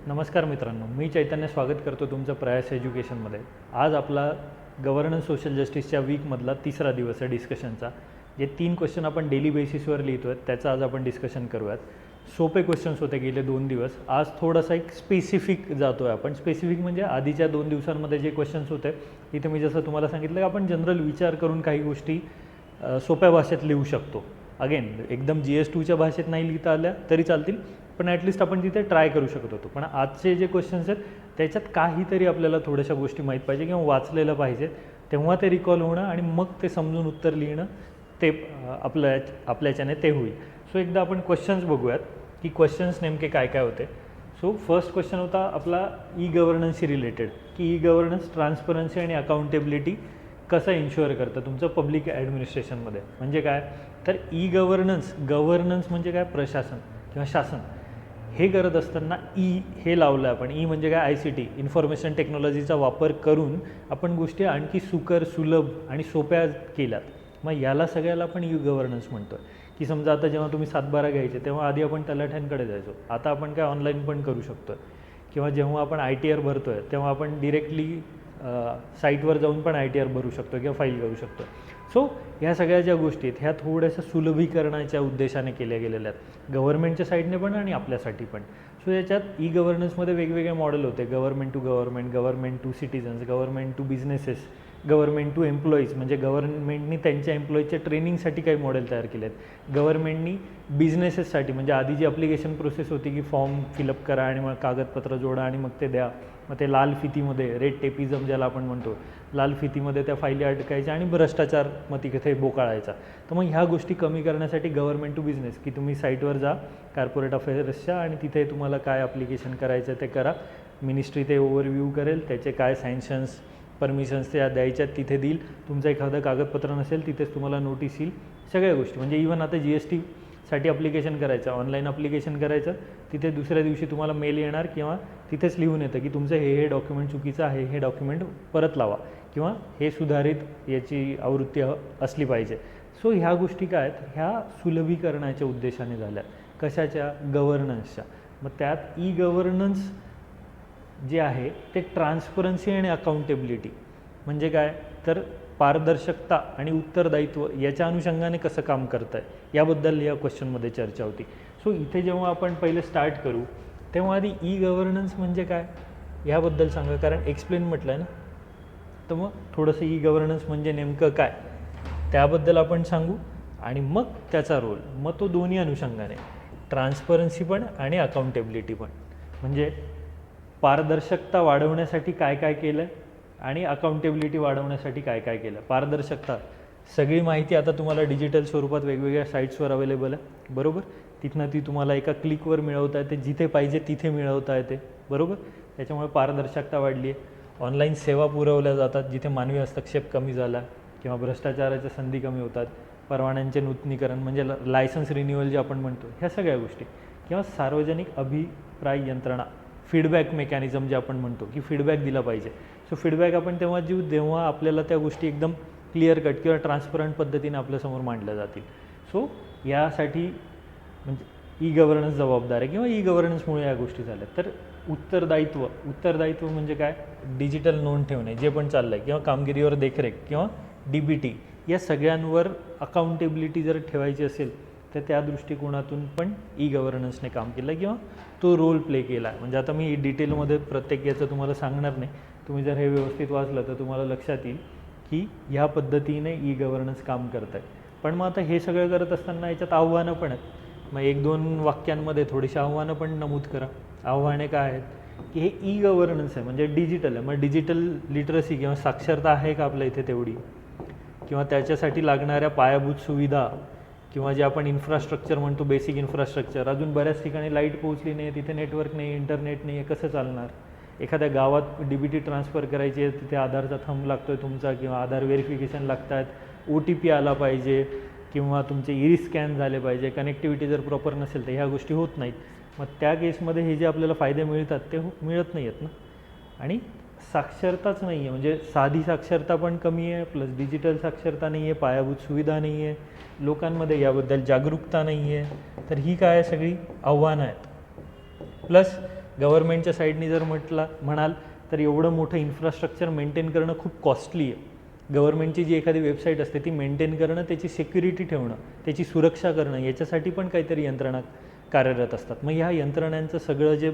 नमस्कार मित्रांनो, मी चैतन्य स्वागत करतो तुमचं प्रयास एज्युकेशनमध्ये. आज आपला गव्हर्नन्स सोशल जस्टिसच्या वीकमधला तिसरा दिवस आहे डिस्कशनचा. जे 3 क्वेश्चन आपण डेली बेसिसवर लिहितो आहे त्याचं आज आपण डिस्कशन करूयात. सोपे क्वेश्चन्स होते गेले 2 दिवस. आज थोडासा एक स्पेसिफिक जातो आहे आपण. स्पेसिफिक म्हणजे आधीच्या 2 दिवसांमध्ये जे क्वेश्चन्स होते तिथे मी जसं तुम्हाला सांगितलं की आपण जनरल विचार करून काही गोष्टी सोप्या भाषेत लिहू शकतो. अगेन एकदम GS2च्या भाषेत नाही लिहिता आल्या तरी चालतील, पण ॲटलिस्ट आपण तिथे ट्राय करू शकत होतो. पण आजचे जे क्वेश्चन्स आहेत त्याच्यात काहीतरी आपल्याला थोड्याशा गोष्टी माहीत पाहिजे किंवा वाचलेलं पाहिजे, तेव्हा ते रिकॉल होणं आणि मग ते समजून उत्तर लिहिणं ते आपल्याच्याने ते होईल. सो एकदा आपण क्वेश्चन्स बघूयात की क्वेश्चन्स नेमके काय काय होते. सो फर्स्ट क्वेश्चन होता आपला ई गव्हर्नन्सशी रिलेटेड, की ई गव्हर्नन्स ट्रान्सपरन्सी आणि अकाउंटेबिलिटी कसं इन्श्युअर करतं तुमचं पब्लिक ॲडमिनिस्ट्रेशनमध्ये. म्हणजे काय तर ई गव्हर्नन्स म्हणजे काय, प्रशासन किंवा शासन. हे करत असताना ई हे लावलं आपण. ई म्हणजे काय, ICT इन्फॉर्मेशन टेक्नॉलॉजीचा वापर करून आपण गोष्टी आणखी सुलभ आणि सोप्या केल्यात. मग याला सगळ्याला आपण ई गव्हर्नन्स म्हणतो आहे. की समजा आता जेव्हा तुम्ही 7/12 घ्यायचे तेव्हा आधी आपण तलाठ्यांकडे जायचो, आता आपण काय ऑनलाईन पण करू शकतो आहे. किंवा जेव्हा आपण ITR भरतो आहे तेव्हा आपण डिरेक्टली साईटवर जाऊन पण ITR भरू शकतो किंवा फाईल करू शकतो. सो ह्या सगळ्या ज्या गोष्टी आहेत ह्या थोड्याशा सुलभीकरणाच्या उद्देशाने केल्या गेलेल्या आहेत, गव्हर्नमेंटच्या साईडने पण आणि आपल्यासाठी पण. सो याच्यात ई गव्हर्नन्समध्ये वेगवेगळे मॉडेल होते. Government to government, government to citizens, government to businesses, government to employees. म्हणजे गव्हर्नमेंटनी त्यांच्या एम्प्लॉईजच्या ट्रेनिंगसाठी काही मॉडेल तयार केले आहेत. गव्हर्नमेंटनी बिझनेसेससाठी, म्हणजे आधी जी अप्लिकेशन प्रोसेस होती की फॉर्म फिलअप करा आणि मग कागदपत्र जोडा आणि मग ते द्या, मग ते लाल फितीमध्ये, रेड टेपिझम ज्याला आपण म्हणतो, लाल फितीमध्ये त्या फाईली अटकायच्या आणि भ्रष्टाचार मग तिथे बोकाळायचा. तर मग ह्या गोष्टी कमी करण्यासाठी गव्हर्नमेंट टू बिझनेस, की तुम्ही साईटवर जा कॉर्पोरेट अफेअर्सच्या आणि तिथे तुम्हाला काय अप्लिकेशन करायचं ते करा, मिनिस्ट्री ते ओव्हरव्ह्यू करेल, त्याचे काय सँक्शन्स परमिशन्स त्या द्यायच्यात तिथे देईल, तुमचं एखादं कागदपत्र नसेल तिथेच तुम्हाला नोटीस येईल. सगळ्या गोष्टी म्हणजे इव्हन आता GSTसाठी अप्लिकेशन करायचं, ऑनलाईन अप्लिकेशन करायचं, तिथे दुसऱ्या दिवशी तुम्हाला मेल येणार किंवा तिथेच लिहून येतं की तुमचं हे डॉक्युमेंट चुकीचं आहे, हे डॉक्युमेंट परत लावा किंवा हे सुधारित याची आवृत्ती असली पाहिजे. सो ह्या गोष्टी काय आहेत, ह्या सुलभीकरणाच्या उद्देशाने झाल्या. कशाच्या, गव्हर्नन्सच्या. मग त्यात ई गव्हर्नन्स जे आहे ते ट्रान्सपरन्सी आणि अकाउंटेबिलिटी म्हणजे काय तर पारदर्शकता आणि उत्तरदायित्व याच्या अनुषंगाने कसं काम करतं आहे याबद्दल या क्वेश्चनमध्ये चर्चा होती. सो इथे जेव्हा आपण पहिले स्टार्ट करू तेव्हा आधी ई गव्हर्नन्स म्हणजे काय याबद्दल सांगा, कारण एक्सप्लेन म्हटलं आहे ना, तर मग थोडंसं ई गव्हर्नन्स म्हणजे नेमकं काय त्याबद्दल आपण सांगू आणि मग त्याचा रोल, मग तो दोन्ही अनुषंगाने, ट्रान्सपरन्सी पण आणि अकाउंटेबिलिटी पण. म्हणजे पारदर्शकता वाढवण्यासाठी काय काय केलं आणि अकाउंटेबिलिटी वाढवण्यासाठी काय काय केलं. पारदर्शकता, सगळी माहिती आता तुम्हाला डिजिटल स्वरूपात वेगवेगळ्या साईट्सवर अवेलेबल आहे, बरोबर. तिथनं ती तुम्हाला एका क्लिकवर मिळवता येते, जिथे पाहिजे तिथे मिळवता येते, बरोबर. त्याच्यामुळे पारदर्शकता वाढली आहे. ऑनलाईन सेवा पुरवल्या जातात जिथे मानवी हस्तक्षेप कमी झाला किंवा भ्रष्टाचाराच्या संधी कमी होतात. परवान्यांचे नूतनीकरण म्हणजे लायसन्स रिन्युअल जे आपण म्हणतो, ह्या सगळ्या गोष्टी. किंवा सार्वजनिक अभिप्राय यंत्रणा, फीडबॅक मेकॅनिझम जे आपण म्हणतो की फीडबॅक दिला पाहिजे. सो फीडबॅक आपण तेव्हा जेव्हा आपल्याला त्या गोष्टी एकदम क्लिअर कट किंवा ट्रान्सपरंट पद्धतीने आपल्यासमोर मांडल्या जातील. सो यासाठी म्हणजे ई गव्हर्नन्स जबाबदार आहे किंवा ई गव्हर्नन्समुळे या गोष्टी झाल्या. तर उत्तरदायित्व म्हणजे काय, डिजिटल नोंद ठेवणे जे पण चाललं आहे किंवा कामगिरीवर देखरेख किंवा DBT या सगळ्यांवर अकाउंटेबिलिटी जर ठेवायची असेल तर त्या दृष्टिकोनातून पण ई गव्हर्नन्सने काम केलं किंवा तो रोल प्ले केला आहे. म्हणजे आता मी डिटेलमध्ये प्रत्येक याचं तुम्हाला सांगणार नाही, तुम्ही जर हे व्यवस्थित वाचलं तर तुम्हाला लक्षात येईल की ह्या पद्धतीने ई गव्हर्नन्स काम करत आहे. पण मग आता हे सगळं करत असताना याच्यात आव्हानं पण आहेत. मग 1-2 वाक्यांमध्ये थोडीशी आव्हानं पण नमूद करा. आव्हाने काय आहेत की हे ई गव्हर्नन्स आहे म्हणजे डिजिटल आहे, मग डिजिटल लिटरसी किंवा साक्षरता आहे का आपल्या इथे तेवढी, किंवा त्याच्यासाठी लागणाऱ्या पायाभूत सुविधा किंवा जे आपण इन्फ्रास्ट्रक्चर म्हणतो, बेसिक इन्फ्रास्ट्रक्चर, अजून बऱ्याच ठिकाणी लाईट पोहोचली नाही, तिथे नेटवर्क नाही, इंटरनेट नाही आहे, कसं चालणार. एखाद्या गावात DBT ट्रान्सफर करायची आहे, तिथे आधारचा थंब लागतो आहे तुमचा किंवा आधार व्हेरिफिकेशन लागत आहेत, OTP आला पाहिजे किंवा तुमचे इरिस स्कॅन झाले पाहिजे, कनेक्टिव्हिटी जर प्रॉपर नसेल तर ह्या गोष्टी होत नाहीत. मग त्या केसमध्ये हे जे आपल्याला फायदे मिळतात ते मिळत नाही आहेत ना. आणि साक्षरताच नाही आहे, म्हणजे साधी साक्षरता पण कमी आहे, प्लस डिजिटल साक्षरता नाही आहे, पायाभूत सुविधा नाही आहे, लोकांमध्ये याबद्दल जागरूकता नाही आहे. तर ही काय सगळी आव्हानं आहेत. प्लस गव्हर्नमेंटच्या साईडनी जर म्हणाल तर एवढं मोठं इन्फ्रास्ट्रक्चर मेंटेन करणं खूप कॉस्टली आहे. गव्हर्नमेंटची जी एखादी वेबसाईट असते ती मेंटेन करणं, त्याची सिक्युरिटी ठेवणं, त्याची सुरक्षा करणं, याच्यासाठी पण काहीतरी यंत्रणा कार्यरत असतात. मग ह्या यंत्रणांचं सगळं जे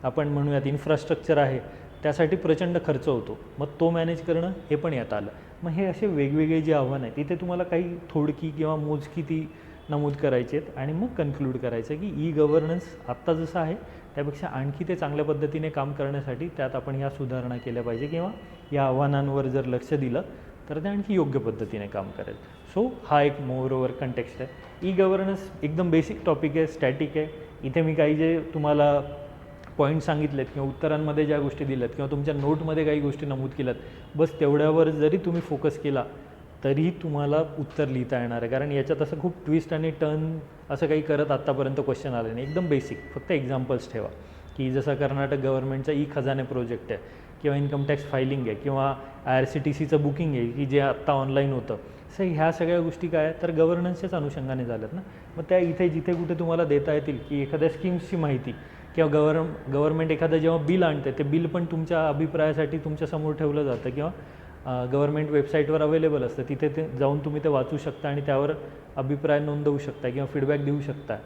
आपण म्हणूयात इन्फ्रास्ट्रक्चर आहे त्यासाठी प्रचंड खर्च होतो. मग तो मॅनेज करणं हे पण यात आलं. मग हे असे वेगवेगळे जे आव्हान आहेत तिथे तुम्हाला काही थोडकी किंवा मोजकी ती नमूद करायची आहेत आणि मग कन्क्लूड करायचं की ई गव्हर्नन्स आत्ता जसं आहे त्यापेक्षा आणखी ते चांगल्या पद्धतीने काम करण्यासाठी त्यात आपण ह्या सुधारणा केल्या पाहिजे किंवा या आव्हानांवर जर लक्ष दिलं तर ते आणखी योग्य पद्धतीने काम करेल. सो हा एक मोर ओव्हर कंटेक्स्ट आहे. ई गव्हर्नन्स एकदम बेसिक टॉपिक आहे, स्टॅटिक आहे. इथे मी काही जे तुम्हाला पॉईंट सांगितलेत किंवा उत्तरांमध्ये ज्या गोष्टी दिल्यात किंवा तुमच्या नोटमध्ये काही गोष्टी नमूद केल्यात, बस तेवढ्यावर जरी तुम्ही फोकस केला तरी तुम्हाला उत्तर लिहिता येणार आहे. कारण याच्यात असं खूप ट्विस्ट आणि टर्न असं काही करत आत्तापर्यंत क्वेश्चन आले नाही. एकदम बेसिक फक्त एक्झाम्पल्स ठेवा की जसं कर्नाटक गव्हर्नमेंटचा ई खजाने प्रोजेक्ट आहे किंवा इन्कम टॅक्स फायलिंग आहे किंवा IRCTCचं बुकिंग आहे की जे आत्ता ऑनलाईन होतं. सर ह्या सगळ्या गोष्टी काय तर गव्हर्नन्सच्याच अनुषंगाने झाल्यात ना. मग त्या इथे जिथे कुठे तुम्हाला देता येतील की एखाद्या स्कीम्सची माहिती किंवा गव्हर्नमेंट एखादं जेव्हा बिल आणते ते बिल पण तुमच्या अभिप्रायासाठी तुमच्यासमोर ठेवलं जातं किंवा गव्हर्नमेंट वेबसाईटवर अवेलेबल असतं. तिथे ते जाऊन तुम्ही ते वाचू शकता आणि त्यावर अभिप्राय नोंदवू शकता किंवा फीडबॅक देऊ शकता.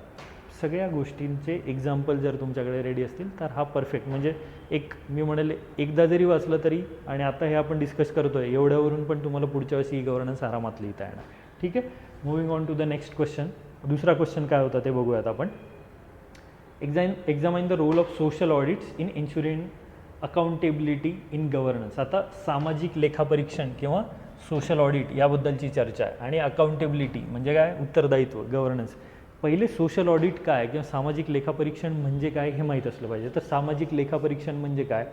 सगळ्या गोष्टींचे एक्झाम्पल जर तुमच्याकडे रेडी असतील तर हा परफेक्ट, म्हणजे एक मी म्हणेल एकदा जरी वाचलं तरी आणि आता हे आपण डिस्कस करतो आहे एवढ्यावरून पण तुम्हाला पुढच्या वर्षी ई गव्हर्नन्स आरामात लिहिता येणार. ठीक आहे. Moving on to the next question. दुसरा क्वेश्चन काय होता ते बघूयात आपण. Examine the role of social audits in ensuring accountability in governance. आता सामाजिक लेखापरीक्षण किंवा सोशल ऑडिट याबद्दलची चर्चा आहे आणि अकाउंटेबिलिटी म्हणजे काय, उत्तरदायित्व, गव्हर्नन्स. पहिले सोशल ऑडिट काय किंवा सामाजिक लेखापरीक्षण म्हणजे काय हे माहीत असलं पाहिजे. तर सामाजिक लेखापरीक्षण म्हणजे काय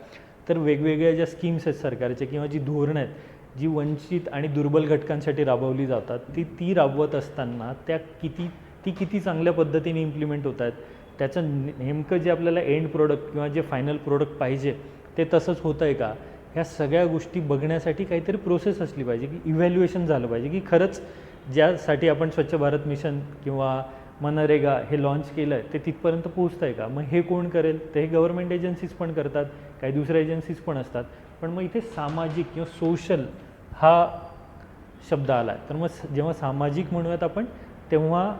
तर वेगवेगळ्या ज्या स्कीम्स आहेत सरकारच्या किंवा जी धोरणं आहेत जी वंचित आणि दुर्बल घटकांसाठी राबवली जातात ती राबवत असताना ती किती चांगल्या पद्धतीने इम्प्लिमेंट होत आहेत, त्याचं नेमकं जे आपल्याला एंड प्रोडक्ट किंवा जे फायनल प्रोडक्ट पाहिजे ते तसंच होतं आहे का, ह्या सगळ्या गोष्टी बघण्यासाठी काहीतरी प्रोसेस असली पाहिजे की इव्हॅल्युएशन झालं पाहिजे की खरंच ज्यासाठी आपण स्वच्छ भारत मिशन किंवा मनरेगा हे लॉन्च केलं आहे ते तिथपर्यंत पोहोचतं आहे का. मग हे कोण करेल तर हे गव्हर्नमेंट एजन्सीज पण करतात, काही दुसऱ्या एजन्सीज पण असतात. पण मग इथे सामाजिक किंवा सोशल हा शब्द आला आहे तर मग जेव्हा सामाजिक म्हणूयात आपण तेव्हा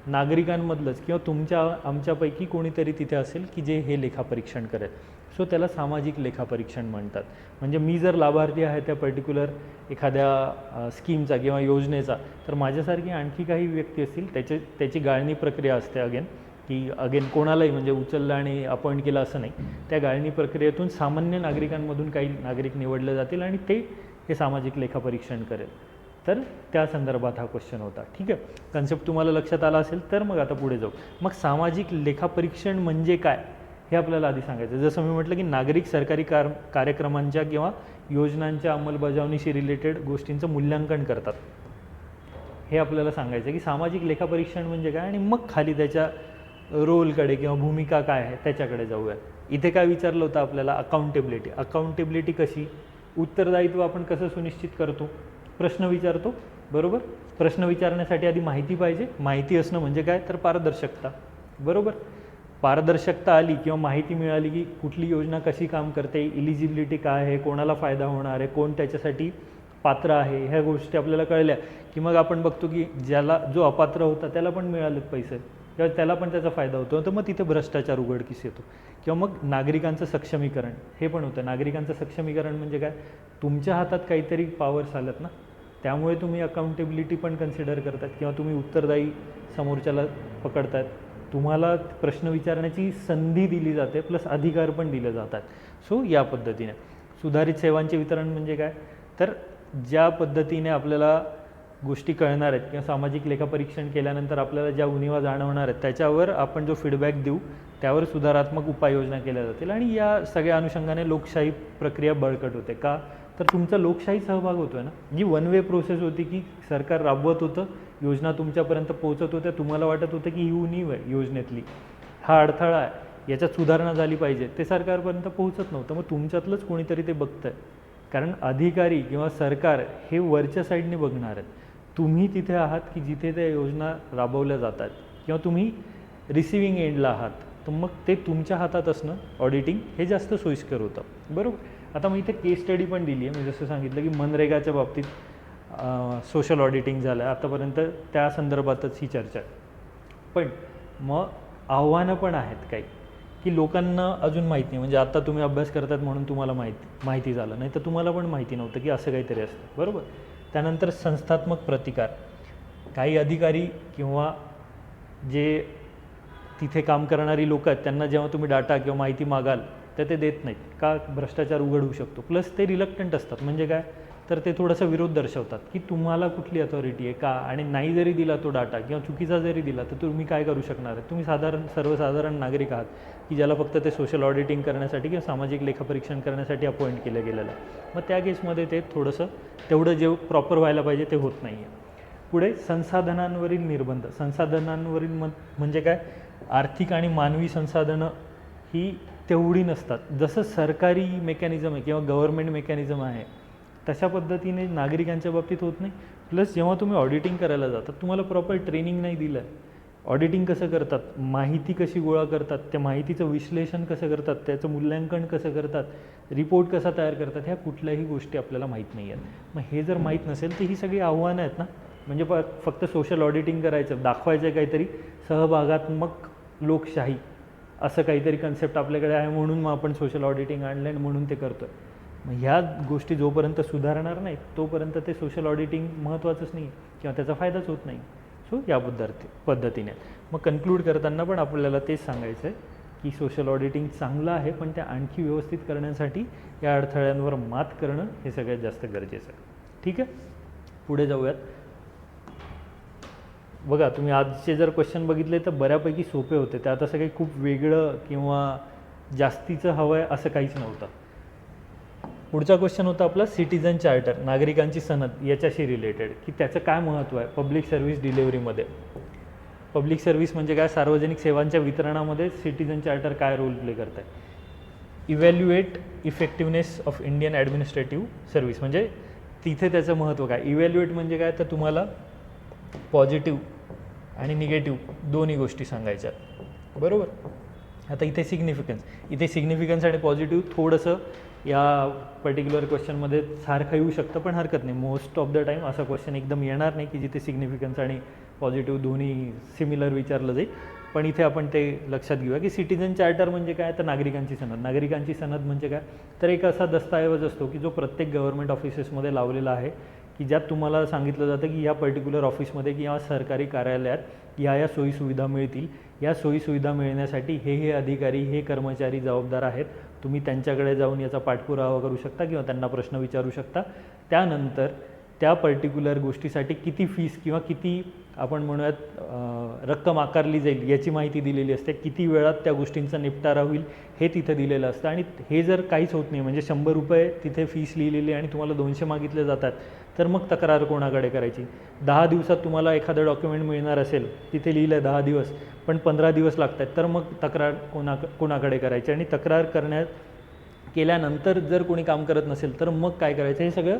नागरिकांमधलंच किंवा आमच्यापैकी कोणीतरी तिथे असेल की जे हे लेखापरीक्षण करेल. सो त्याला सामाजिक लेखापरीक्षण म्हणतात. म्हणजे मी जर लाभार्थी आहे त्या पर्टिक्युलर एखाद्या स्कीमचा किंवा योजनेचा तर माझ्यासारखी आणखी काही व्यक्ती असतील त्याची गाळणी प्रक्रिया असते की कोणालाही म्हणजे उचललं आणि अपॉइंट केलं असं नाही. त्या गाळणी प्रक्रियेतून सामान्य नागरिकांमधून काही नागरिक निवडले जातील आणि ते हे सामाजिक लेखापरीक्षण करेल. तर त्या संदर्भात हा क्वेश्चन होता. ठीक आहे. कन्सेप्ट तुम्हाला लक्षात आला असेल तर मग आता पुढे जाऊ. मग सामाजिक लेखापरीक्षण म्हणजे काय हे आपल्याला आधी सांगायचं. जसं मी म्हटलं की नागरिक सरकारी कार्यक्रमांच्या किंवा योजनांच्या अंमलबजावणीशी रिलेटेड गोष्टींचं मूल्यांकन करतात हे आपल्याला सांगायचं की सामाजिक लेखापरीक्षण म्हणजे काय आणि मग खाली त्याच्या रोलकडे किंवा भूमिका काय आहे त्याच्याकडे जाऊया. इथे काय विचारलं होतं आपल्याला, अकाउंटेबिलिटी कशी, उत्तरदायित्व आपण कसं सुनिश्चित करतो, प्रश्न विचारतो बरोबर. प्रश्न विचारण्यासाठी आधी माहिती पाहिजे. माहिती असणं म्हणजे काय तर पारदर्शकता बरोबर. पारदर्शकता आली किंवा माहिती मिळाली की कुठली योजना कशी काम करते, इलिजिबिलिटी काय आहे, कोणाला फायदा होणार आहे, कोण त्याच्यासाठी पात्र आहे, ह्या गोष्टी आपल्याला कळल्या की मग आपण बघतो की जो अपात्र होता त्याला पण मिळालेत पैसे किंवा त्याला पण त्याचा फायदा होतो. तर मग तिथे भ्रष्टाचार उघडकीस येतो. किंवा मग नागरिकांचं सक्षमीकरण हे पण होतं. नागरिकांचं सक्षमीकरण म्हणजे काय, तुमच्या हातात काहीतरी पॉवर्स आल्यात ना त्यामुळे तुम्ही अकाउंटेबिलिटी पण कन्सिडर करतात किंवा तुम्ही उत्तरदायी समोरच्याला पकडतायत, तुम्हाला प्रश्न विचारण्याची संधी दिली जाते प्लस अधिकार पण दिले जातात. सो या पद्धतीने सुधारित सेवांचे वितरण म्हणजे काय तर ज्या पद्धतीने आपल्याला गोष्टी कळणार आहेत किंवा सामाजिक लेखापरीक्षण केल्यानंतर आपल्याला ज्या उणिवा जाणवणार आहेत त्याच्यावर आपण जो फीडबॅक देऊ त्यावर सुधारात्मक उपाययोजना केल्या जातील आणि या सगळ्या अनुषंगाने लोकशाही प्रक्रिया बळकट होते. का तर तुमचा लोकशाही सहभाग होतो आहे ना. जी वन वे प्रोसेस होती की सरकार राबवत होतं, योजना तुमच्यापर्यंत पोहोचत होत्या, तुम्हाला वाटत होतं की ही उणीव आहे योजनेतली, हा अडथळा आहे, याच्यात सुधारणा झाली पाहिजे, ते सरकारपर्यंत पोहोचत नव्हतं. मग तुमच्यातलंच कोणीतरी ते बघतं आहे. कारण अधिकारी किंवा सरकार हे वरच्या साईडने बघणार आहेत. तुम्ही तिथे आहात की जिथे त्या योजना राबवल्या जातात किंवा तुम्ही रिसिविंग एंडला आहात तर मग ते तुमच्या हातात असणं ऑडिटिंग हे जास्त सोयीस्कर होतं. बरोबर. आता मी इथे केस स्टडी पण दिली आहे. मी जसं सांगितलं की मनरेगाच्या बाबतीत सोशल ऑडिटिंग झालं आहे आतापर्यंत, त्या संदर्भातच ही चर्चा आहे. पण मग आव्हानं पण आहेत काही, की लोकांना अजून माहीत नाही. म्हणजे आता तुम्ही अभ्यास करतात म्हणून तुम्हाला माहिती झालं, नाही तर तुम्हाला पण माहिती नव्हतं की असं काहीतरी असतं. बरोबर. त्यानंतर संस्थात्मक प्रतिकार. काही अधिकारी किंवा जे तिथे काम करणारी लोक आहेत त्यांना जेव्हा तुम्ही डाटा किंवा माहिती मागाल तर ते देत नाहीत. का? भ्रष्टाचार उघड होऊ शकतो. प्लस ते रिलक्टंट असतात. म्हणजे काय, तर ते थोडासा विरोध दर्शवतात की तुम्हाला कुठली अथॉरिटी आहे का, आणि नाही जरी दिला तो डाटा किंवा चुकीचा जरी दिला तर तुम्ही काय करू शकणार आहे. तुम्ही सर्वसाधारण नागरिक आहात की ज्याला फक्त ते सोशल ऑडिटिंग करण्यासाठी किंवा सामाजिक लेखापरीक्षण करण्यासाठी अपॉइंट केलं गेलेलं आहे. मग त्या केसमध्ये ते थोडंसं तेवढं जे प्रॉपर व्हायला पाहिजे ते होत नाही आहे. पुढे संसाधनांवरील निर्बंध. संसाधनांवरील म्हणजे काय, आर्थिक आणि मानवी संसाधनं ही तेवढी नसतात. जसं सरकारी मेकॅनिझम आहे किंवा गव्हर्मेंट मेकॅनिझम आहे तशा पद्धतीने नागरिकांच्या बाबतीत होत नाही. प्लस जेव्हा तुम्ही ऑडिटिंग करायला जातात तुम्हाला प्रॉपर ट्रेनिंग नाही दिलं आहे. ऑडिटिंग कसं करतात, माहिती कशी गोळा करतात, त्या माहितीचं विश्लेषण कसं करतात, त्याचं मूल्यांकन कसं करतात, रिपोर्ट कसा तयार करतात, ह्या कुठल्याही गोष्टी आपल्याला माहीत नाही आहेत. मग हे जर माहीत नसेल तर ही सगळी आव्हानं आहेत ना. म्हणजे फक्त सोशल ऑडिटिंग करायचं, दाखवायचं काहीतरी सहभागात्मक लोकशाही असं काहीतरी कन्सेप्ट आपल्याकडे आहे म्हणून मग आपण सोशल ऑडिटिंग आणलं आणि म्हणून ते करतो आहे. मग ह्या गोष्टी जोपर्यंत सुधारणार नाहीत तोपर्यंत ते सोशल ऑडिटिंग महत्त्वाचंच नाही किंवा त्याचा फायदाच होत नाही. सो या पद्धतीने मग कन्क्लूड करताना पण आपल्याला तेच सांगायचं आहे की सोशल ऑडिटिंग चांगलं आहे, पण ते आणखी व्यवस्थित करण्यासाठी या अडथळ्यांवर मात करणं हे सगळ्यात जास्त गरजेचं आहे. ठीक आहे, पुढे जाऊयात. बघा, तुम्ही आजचे जर क्वेश्चन बघितले तर बऱ्यापैकी सोपे होते. त्यात असं काही खूप वेगळं किंवा जास्तीचं हवं आहे असं काहीच नव्हतं. पुढचा क्वेश्चन होता आपला सिटीजन चार्टर, नागरिकांची सनद, याच्याशी रिलेटेड की त्याचं काय महत्त्व आहे पब्लिक सर्व्हिस डिलिव्हरीमध्ये. पब्लिक सर्व्हिस म्हणजे काय, सार्वजनिक सेवांच्या वितरणामध्ये सिटीजन चार्टर काय रोल प्ले करत आहे. Evaluate effectiveness of Indian administrative service, म्हणजे तिथे त्याचं महत्त्व काय. इव्हॅल्युएट म्हणजे काय, तर तुम्हाला पॉझिटिव्ह आणि निगेटिव्ह दोन्ही गोष्टी सांगायच्या. बरोबर. आता इथे सिग्निफिकन्स आणि पॉझिटिव्ह थोडंसं या पर्टिक्युलर क्वेश्चनमध्ये सारखं येऊ शकतं, पण हरकत नाही. मोस्ट ऑफ द टाईम असा क्वेश्चन एकदम येणार नाही की जिथे सिग्निफिकन्स आणि पॉझिटिव्ह दोन्ही सिमिलर विचारलं जाईल. पण इथे आपण ते लक्षात घेऊया की सिटीजन चार्टर म्हणजे काय, तर नागरिकांची सनद. नागरिकांची सनद म्हणजे काय, तर एक असा दस्तऐवज असतो की जो प्रत्येक गव्हर्नमेंट ऑफिसेसमध्ये लावलेला आहे की ज्यात तुम्हाला सांगितलं जातं की या पर्टिक्युलर ऑफिसमध्ये किंवा सरकारी कार्यालयात या सोयीसुविधा मिळतील. या सोयीसुविधा मिळण्यासाठी हे अधिकारी, हे कर्मचारी जबाबदार आहेत. तुम्ही त्यांच्याकडे जाऊन याचा पाठपुरावा करू शकता किंवा त्यांना प्रश्न विचारू शकता. त्यानंतर त्या पर्टिक्युलर गोष्टीसाठी किती फीस किंवा किती आपण म्हणूयात रक्कम आकारली जाईल याची माहिती दिलेली असते. किती वेळात त्या गोष्टींचा निपटारा होईल हे तिथं दिलेलं असतं. आणि हे जर काहीच होत नाही, म्हणजे 100 रुपये तिथे फीस लिहिलेली आणि तुम्हाला 200 मागितले जातात, तर मग तक्रार कोणाकडे करायची. 10 दिवसात तुम्हाला एखादं डॉक्युमेंट मिळणार असेल, तिथे लिहिलं आहे 10 दिवस पण 15 दिवस लागत आहेत, तर मग तक्रार कोणाकडे करायची. आणि तक्रार केल्यानंतर जर कोणी काम करत नसेल तर मग काय करायचं, हे सगळं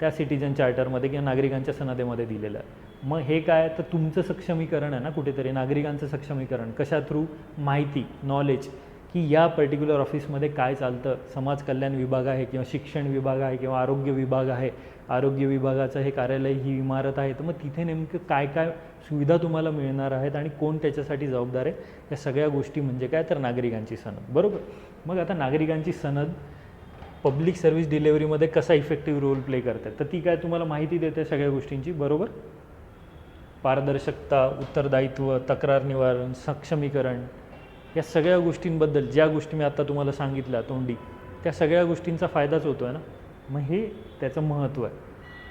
त्या सिटीजन चार्टरमध्ये किंवा नागरिकांच्या सनदेमध्ये दिलेलं आहे. मग हे काय, तर तुमचं सक्षमीकरण आहे ना, कुठेतरी नागरिकांचं सक्षमीकरण. कशा थ्रू, माहिती, नॉलेज, की या पर्टिक्युलर ऑफिसमध्ये काय चालतं. समाज कल्याण विभाग आहे किंवा शिक्षण विभाग आहे किंवा आरोग्य विभाग आहे, आरोग्य विभागाचं हे कार्यालय, ही इमारत आहे, तर मग तिथे नेमकं काय काय सुविधा तुम्हाला मिळणार आहेत आणि कोण त्याच्यासाठी जबाबदार आहे, या सगळ्या गोष्टी म्हणजे काय, तर नागरिकांची सनद. बरोबर. मग आता नागरिकांची सनद पब्लिक सर्व्हिस डिलेव्हरीमध्ये कसा इफेक्टिव्ह रोल प्ले करतात, तर ती काय तुम्हाला माहिती देते सगळ्या गोष्टींची. बरोबर. पारदर्शकता, उत्तरदायित्व, तक्रार निवारण, सक्षमीकरण, या सगळ्या गोष्टींबद्दल ज्या गोष्टी मी आता तुम्हाला सांगितल्या तोंडी, त्या सगळ्या गोष्टींचा फायदाच होतो आहे ना. मग हे त्याचं महत्त्व आहे.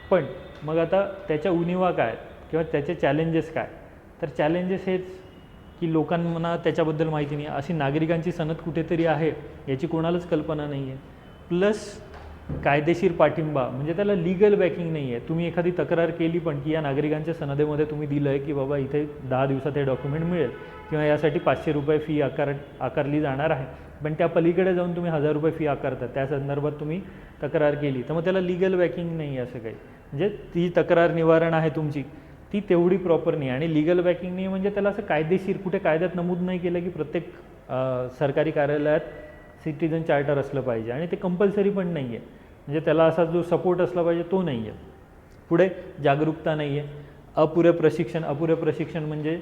पण मग आता त्याच्या उणिवा काय किंवा त्याचे चॅलेंजेस काय, तर चॅलेंजेस हेच की लोकांना त्याच्याबद्दल माहिती नाही. अशी नागरिकांची सनद कुठेतरी आहे याची कोणालाच कल्पना नाही आहे. प्लस कायदेशीर पाठिंबा, म्हणजे त्याला लीगल बॅकिंग नाही आहे. तुम्ही एखादी तक्रार केली पण की या नागरिकांच्या सनदेमध्ये तुम्ही दिलं आहे की बाबा इथे 10 दिवसात हे डॉक्युमेंट मिळेल किंवा यासाठी 500 रुपये फी आकारली जाणार आहे, पण त्या पलीकडे जाऊन तुम्ही 1000 रुपये फी आकारता, त्या संदर्भात तुम्ही तक्रार केली, तर मग त्याला लीगल बॅकिंग नाही आहे असं काही. म्हणजे ती तक्रार निवारण आहे तुमची, ती तेवढी प्रॉपर नाही. आणि लीगल बॅकिंग नाही म्हणजे त्याला असं कायदेशीर, कुठे कायद्यात नमूद नाही केलं की प्रत्येक सरकारी कार्यालयात सिटिझन चार्टर असलं पाहिजे आणि ते कंपल्सरी पण नाही आहे. म्हणजे त्याला असा जो सपोर्ट असला पाहिजे तो नाही आहे. पुढे जागरूकता नाही आहे. अपुरे प्रशिक्षण म्हणजे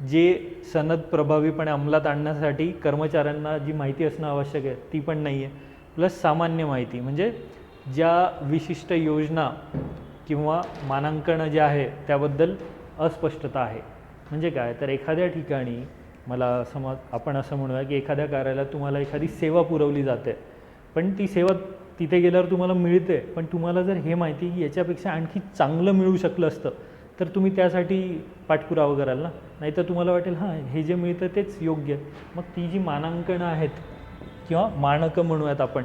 जे सनद प्रभावीपणे अंमलात आणण्यासाठी कर्मचाऱ्यांना जी माहिती असणं आवश्यक आहे ती पण नाही आहे. प्लस सामान्य माहिती म्हणजे ज्या विशिष्ट योजना किंवा मानांकनं जे आहे त्याबद्दल अस्पष्टता आहे. म्हणजे काय तर एखाद्या ठिकाणी आपण असं म्हणूया की एखाद्या कार्यालयात तुम्हाला एखादी सेवा पुरवली जाते, पण ती सेवा तिथे गेल्यावर तुम्हाला मिळते, पण तुम्हाला जर हे माहिती की याच्यापेक्षा आणखी चांगलं मिळू शकलं असतं तर तुम्ही त्यासाठी पाठपुरावा कराल ना. नाहीतर तुम्हाला वाटेल हां हे जे मिळतं तेच योग्य. मग ती जी मानांकनं आहेत किंवा मानकं म्हणूयात आपण,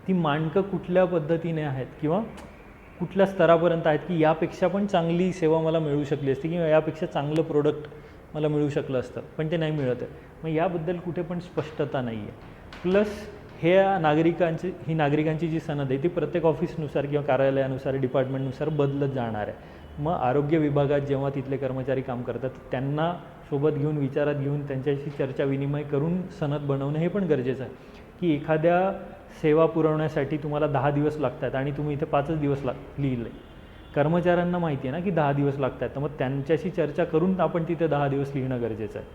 ती मानकं कुठल्या पद्धतीने आहेत किंवा कुठल्या स्तरापर्यंत आहेत की यापेक्षा पण चांगली सेवा मला मिळू शकली असती किंवा यापेक्षा चांगलं प्रोडक्ट मला मिळू शकलं असतं, पण ते नाही मिळत आहे. मग याबद्दल कुठे पण स्पष्टता नाही आहे. प्लस ही नागरिकांची जी सनद आहे ती प्रत्येक ऑफिसनुसार किंवा कार्यालयानुसार डिपार्टमेंटनुसार बदलत जाणार आहे. मग आरोग्य विभागात जेव्हा तिथले कर्मचारी काम करतात त्यांना सोबत घेऊन विचारात घेऊन त्यांच्याशी चर्चा विनिमय करून सनद बनवणं हे पण गरजेचं आहे. की एखाद्या सेवा पुरवण्यासाठी तुम्हाला 10 दिवस लागतात आणि तुम्ही इथे 5च दिवस लिहिलं आहे. कर्मचाऱ्यांना माहिती आहे ना की 10 दिवस लागतात, तर मग त्यांच्याशी चर्चा करून आपण तिथे 10 दिवस लिहिणं गरजेचं आहे,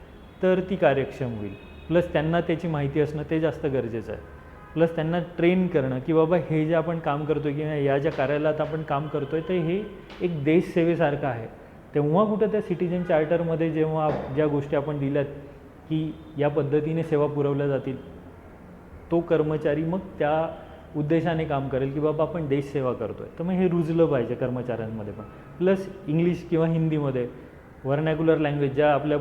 तर ती कार्यक्षम होईल. प्लस त्यांना त्याची माहिती असणं ते जास्त गरजेचं आहे. प्लस त्यांना ट्रेन करणं की बाबा हे जे आपण काम करतो आहे किंवा या ज्या कार्यालयात आपण काम करतो आहे तर हे एक देशसेवेसारखं आहे. तेव्हा कुठं त्या सिटिझन चार्टरमध्ये जेव्हा ज्या गोष्टी आपण दिल्यात की या पद्धतीने सेवा पुरवल्या जातील, तो कर्मचारी मग त्या उद्देशाने काम करेल की बाबा आपण देशसेवा करतो आहे. तर मग हे रुजलं पाहिजे कर्मचाऱ्यांमध्ये पण. प्लस इंग्लिश किंवा हिंदीमध्ये व्हर्नॅक्युलर लँग्वेज ज्या आपल्या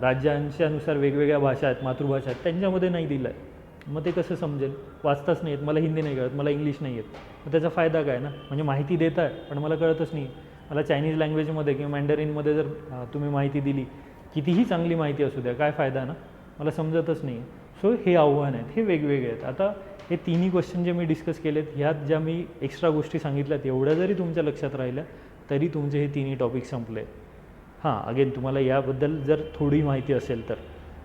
राज्यांच्यानुसार वेगवेगळ्या भाषा आहेत, मातृभाषा आहेत, त्यांच्यामध्ये नाही दिलं आहे. मग ते कसं समजेल? वाचताच नाही येत, मला हिंदी नाही कळत, मला इंग्लिश नाही येत, मग त्याचा फायदा काय ना. म्हणजे माहिती देत आहे पण मला कळतच नाही. मला चायनीज लँग्वेजमध्ये किंवा मँडरिनमध्ये जर तुम्ही माहिती दिली, कितीही चांगली माहिती असू द्या, काय फायदा ना, मला समजतच नाही. सो हे आव्हान आहेत, हे वेगवेगळे आहेत. आता हे तिन्ही क्वेश्चन जे मी डिस्कस केलेत, ह्यात ज्या मी एक्स्ट्रा गोष्टी सांगितल्यात एवढ्या जरी तुमच्या लक्षात राहिल्या तरी तुमचे हे तिन्ही टॉपिक संपले. हां, अगेन तुम्हाला याबद्दल जर थोडी माहिती असेल तर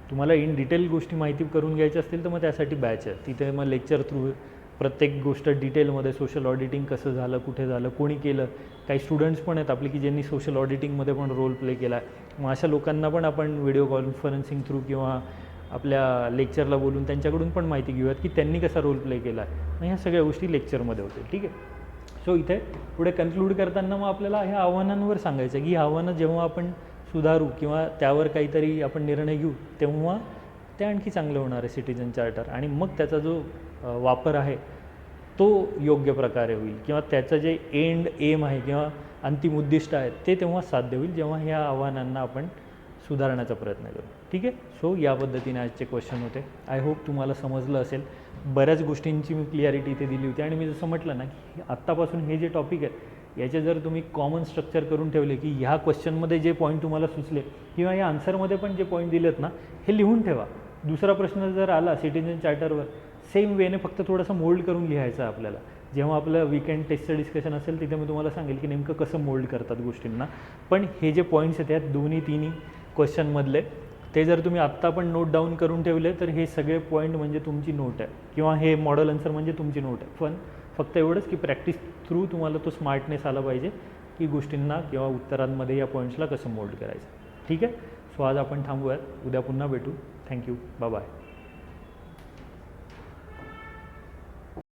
तुम्हाला इन डिटेल गोष्टी माहिती करून घ्यायच्या असतील तर मग त्यासाठी बॅच आहे. तिथे मग लेक्चर थ्रू प्रत्येक गोष्ट डिटेलमध्ये सोशल ऑडिटिंग कसं झालं, कुठे झालं, कोणी केलं. काही स्टुडंट्स पण आहेत आपले की ज्यांनी सोशल ऑडिटिंगमध्ये पण रोल प्ले केला आहे. मग अशा लोकांना पण आपण व्हिडिओ कॉन्फरन्सिंग थ्रू किंवा आपल्या लेक्चरला बोलून त्यांच्याकडून पण माहिती घेऊयात की त्यांनी कसा रोल प्ले केला आहे. मग ह्या सगळ्या गोष्टी लेक्चरमध्ये होतील. ठीक आहे. सो इथे पुढे कन्क्लूड करताना मग आपल्याला ह्या आव्हानांवर सांगायचं आहे की ही आव्हानं जेव्हा आपण सुधारू किंवा त्यावर काहीतरी आपण निर्णय घेऊ तेव्हा ते आणखी चांगलं होणार आहे सिटिझन चार्टर. आणि मग त्याचा जो वापर आहे तो योग्य प्रकारे होईल किंवा त्याचं जे एम आहे किंवा अंतिम उद्दिष्ट आहे ते तेव्हा साध्य होईल जेव्हा ह्या आव्हानांना आपण सुधारण्याचा प्रयत्न करू. ठीक आहे. सो या पद्धतीने आजचे क्वेश्चन होते. आय होप तुम्हाला समजलं असेल. बऱ्याच गोष्टींची मी क्लिअरिटी इथे दिली होती आणि मी जसं म्हटलं ना की आत्तापासून हे जे टॉपिक आहेत याचे जर तुम्ही कॉमन स्ट्रक्चर करून ठेवले की ह्या क्वेश्चनमध्ये जे पॉईंट तुम्हाला सुचले किंवा या आन्सरमध्ये पण जे पॉईंट दिलेत ना हे लिहून ठेवा. दुसरा प्रश्न जर आला सिटिझन चार्टरवर सेम वेने फक्त थोडंसं मोल्ड करून लिहायचं आहे आपल्याला. जेव्हा आपलं वीकेंड टेस्टचं डिस्कशन असेल तिथे मी तुम्हाला सांगेल की नेमकं कसं मोल्ड करतात गोष्टींना. पण हे जे पॉईंट्स आहेत यात तिन्ही क्वेश्चनमधले ते जर तुम्ही आत्ता पण नोट डाऊन करून ठेवले तर हे सगळे पॉईंट म्हणजे तुमची नोट आहे किंवा हे मॉडेल आन्सर म्हणजे तुमची नोट आहे. पण फक्त एवढंच की प्रॅक्टिस थ्रू तुम्हाला तो स्मार्टनेस आला पाहिजे की गोष्टींना किंवा उत्तरांमध्ये या पॉईंट्सला कसं मोल्ड करायचं. ठीक आहे. सो आज आपण थांबूयात. उद्या पुन्हा भेटू. थँक्यू. बाय.